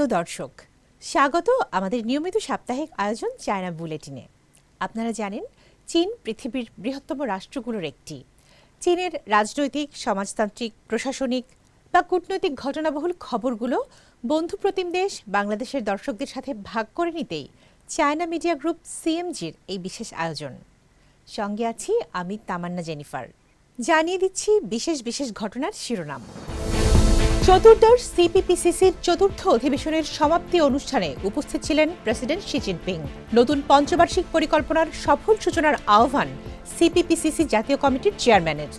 প্রিয় দর্শক, স্বাগত আমাদের নিয়মিত সাপ্তাহিক আয়োজন চায়না বুলেটিনে। আপনারা জানেন, চীন পৃথিবীর বৃহত্তম রাষ্ট্রগুলোর একটি। চীনের রাজনৈতিক, সমাজতান্ত্রিক, প্রশাসনিক বা কূটনৈতিক ঘটনাবহুল খবরগুলো বন্ধুপ্রতিম দেশ বাংলাদেশের দর্শকদের সাথে ভাগ করে নিতেই চায়না মিডিয়া গ্রুপ সিএমজির এই বিশেষ আয়োজন। সঙ্গে আছি আমি তামান্না জেনিফার। জানিয়ে দিচ্ছি বিশেষ বিশেষ ঘটনার শিরোনাম। চতুর্দশ সিপিপিসিসির চতুর্থ অধিবেশনের সমাপ্তি অনুষ্ঠানে উপস্থিত ছিলেন প্রেসিডেন্ট শি জিনপিং। নতুন পঞ্চবার্ষিক পরিকল্পনার সফল সূচনার আহ্বান সিপিপিসিসি জাতীয় কমিটির চেয়ারম্যানের।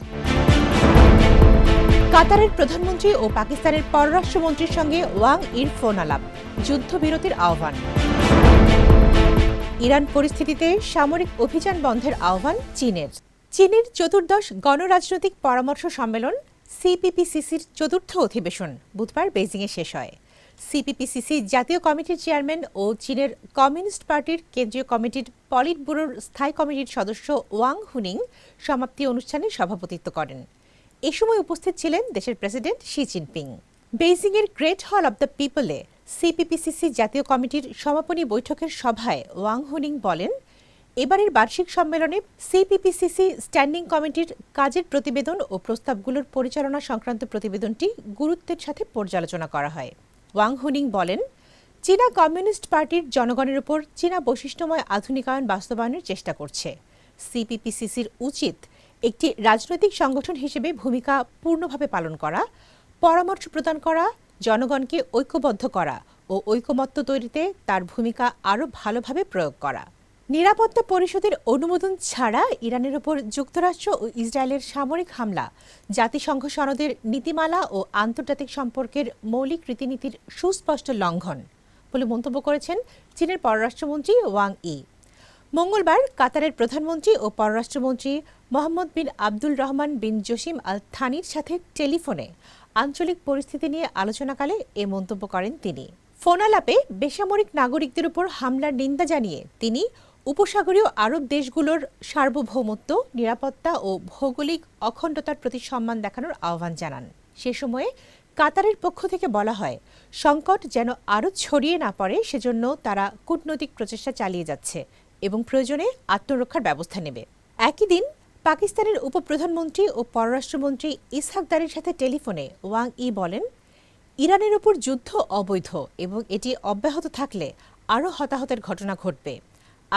কাতারের প্রধানমন্ত্রী ও পাকিস্তানের পররাষ্ট্রমন্ত্রীর সঙ্গে ওয়াং ইর ফোন আলাপ, যুদ্ধবিরতির আহ্বান। ইরান পরিস্থিতিতে সামরিক অভিযান বন্ধের আহ্বান চীনের। চীনের চতুর্দশ গণরাজনৈতিক পরামর্শ সম্মেলন সিপিপিসিসির চতুর্থ অধিবেশন বুধবার বেইজিংয়ে শেষ হয়। সিপিপিসিসি জাতীয় কমিটির চেয়ারম্যান ও চীনের কমিউনিস্ট পার্টির কেন্দ্রীয় কমিটির পলিট ব্যুরোর স্থায়ী কমিটির সদস্য ওয়াং হুনিং সমাপ্তি অনুষ্ঠানে সভাপতিত্ব করেন। এ সময় উপস্থিত ছিলেন দেশের প্রেসিডেন্ট শি জিনপিং। বেইজিংয়ের গ্রেট হল অব দ্য পিপলে সিপিপিসিসি জাতীয় কমিটির সমাপনী বৈঠকের সভায় ওয়াং হুনিং বলেন, এবারের বার্ষিক সম্মেলনে সিপিপিসিসি স্ট্যান্ডিং কমিটির কাজের প্রতিবেদন ও প্রস্তাবগুলোর পরিচালনা সংক্রান্ত প্রতিবেদনটি গুরুত্বের সাথে পর্যালোচনা করা হয়। ওয়াং হুনিং বলেন, চীনা কমিউনিস্ট পার্টির জনগণের উপর চীনা বৈশিষ্ট্যময় আধুনিকায়ন বাস্তবায়নের চেষ্টা করছে। সিপিপিসিসির উচিত একটি রাজনৈতিক সংগঠন হিসেবে ভূমিকা পূর্ণভাবে পালন করা, পরামর্শ প্রদান করা, জনগণকে ঐক্যবদ্ধ করা ও ঐকমত্য তৈরিতে তার ভূমিকা আরও ভালোভাবে প্রয়োগ করা। নিরাপত্তা পরিষদের অনুমোদন ছাড়া ইরানের ওপর যুক্তরাষ্ট্র ও ইসরায়েলের সামরিক হামলা জাতিসংঘ সনদের নীতিমালা ও আন্তর্জাতিক সম্পর্কের মৌলিক রীতিনীতির সুস্পষ্ট লঙ্ঘন বলে মন্তব্য করেছেন চীনের পররাষ্ট্রমন্ত্রী ওয়াং ই। মঙ্গলবার কাতারের প্রধানমন্ত্রী ও পররাষ্ট্রমন্ত্রী মোহাম্মদ বিন আব্দুল রহমান বিন জসিম আল থানির সাথে টেলিফোনে আঞ্চলিক পরিস্থিতি নিয়ে আলোচনাকালে এ মন্তব্য করেন তিনি। ফোনালাপে বেসামরিক নাগরিকদের উপর হামলার নিন্দা জানিয়ে তিনি উপসাগরীয় আরব দেশগুলোর সার্বভৌমত্ব, নিরাপত্তা ও ভৌগোলিক অখণ্ডতার প্রতি সম্মান দেখানোর আহ্বান জানান। সে সময়ে কাতারের পক্ষ থেকে বলা হয়, সংকট যেন আরও ছড়িয়ে না পড়ে সেজন্য তারা কূটনৈতিক প্রচেষ্টা চালিয়ে যাচ্ছে এবং প্রয়োজনে আত্মরক্ষার ব্যবস্থা নেবে। একই দিন পাকিস্তানের উপপ্রধানমন্ত্রী ও পররাষ্ট্রমন্ত্রী ইসহাক দারের সাথে টেলিফোনে ওয়াং ই বলেন, ইরানের ওপর যুদ্ধ অবৈধ এবং এটি অব্যাহত থাকলে আরও হতাহতের ঘটনা ঘটবে।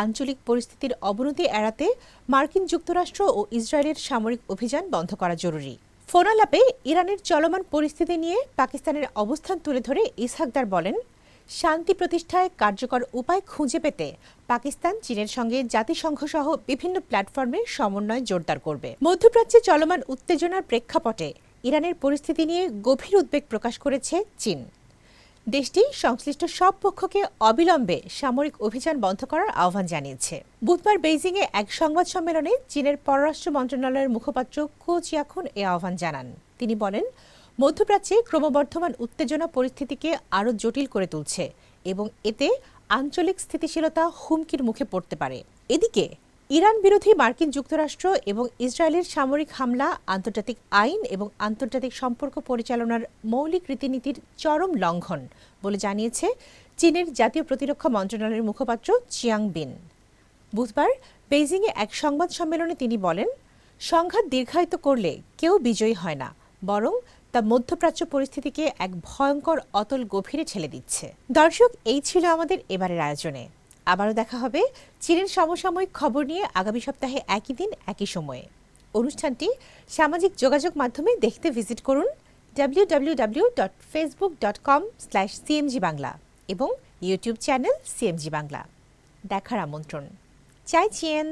আঞ্চলিক পরিস্থিতির অবনতি এড়াতে মার্কিন যুক্তরাষ্ট্র ও ইসরায়েলের সামরিক অভিযান বন্ধ করা জরুরি। ফোনালাপে ইরানের চলমান পরিস্থিতি নিয়ে পাকিস্তানের অবস্থান তুলে ধরে ইসহাকদার বলেন, শান্তি প্রতিষ্ঠায় কার্যকর উপায় খুঁজে পেতে পাকিস্তান চীনের সঙ্গে জাতিসংঘ সহ বিভিন্ন প্ল্যাটফর্মে সমন্বয় জোরদার করবে। মধ্যপ্রাচ্যে চলমান উত্তেজনার প্রেক্ষাপটে ইরানের পরিস্থিতি নিয়ে গভীর উদ্বেগ প্রকাশ করেছে চীন। দেশটি সংশ্লিষ্ট সব পক্ষকে অবিলম্বে সামরিক অভিযান বন্ধ করার আহ্বান জানিয়েছে। বুধবার বেইজিংয়ে এক সংবাদ সম্মেলনে চীনের পররাষ্ট্র মন্ত্রণালয়ের মুখপাত্র কো চিয়াখুন এ আহ্বান জানান। তিনি বলেন, মধ্যপ্রাচ্যে ক্রমবর্ধমান উত্তেজনা পরিস্থিতিকে আরও জটিল করে তুলছে এবং এতে আঞ্চলিক স্থিতিশীলতা হুমকির মুখে পড়তে পারে। এদিকে ইরান বিরোধী মার্কিন যুক্তরাষ্ট্র এবং ইসরায়েলের সামরিক হামলা আন্তর্জাতিক আইন এবং আন্তর্জাতিক সম্পর্ক পরিচালনার মৌলিক রীতিনীতির চরম লঙ্ঘন বলে জানিয়েছে চীনের জাতীয় প্রতিরক্ষা মন্ত্রণালয়ের মুখপাত্র চিয়াং বিন। বুধবার বেইজিংয়ে এক সংবাদ সম্মেলনে তিনি বলেন, সংঘাত দীর্ঘায়িত করলে কেউ বিজয়ী হয় না, বরং তা মধ্যপ্রাচ্য পরিস্থিতিকে এক ভয়ঙ্কর অতল গভীরে ঠেলে দিচ্ছে। দর্শক, এই ছিল আমাদের এবারের আয়োজনে। আবারও দেখা হবে চীনের সমসাময়িক খবর নিয়ে আগামী সপ্তাহে একই দিন একই সময়ে। অনুষ্ঠানটি সামাজিক যোগাযোগ মাধ্যমে দেখতে ভিজিট করুন www.facebook.com/cmg বাংলা এবং ইউটিউব চ্যানেল সিএমজি বাংলা। দেখার আমন্ত্রণ। চাই চিয়েন।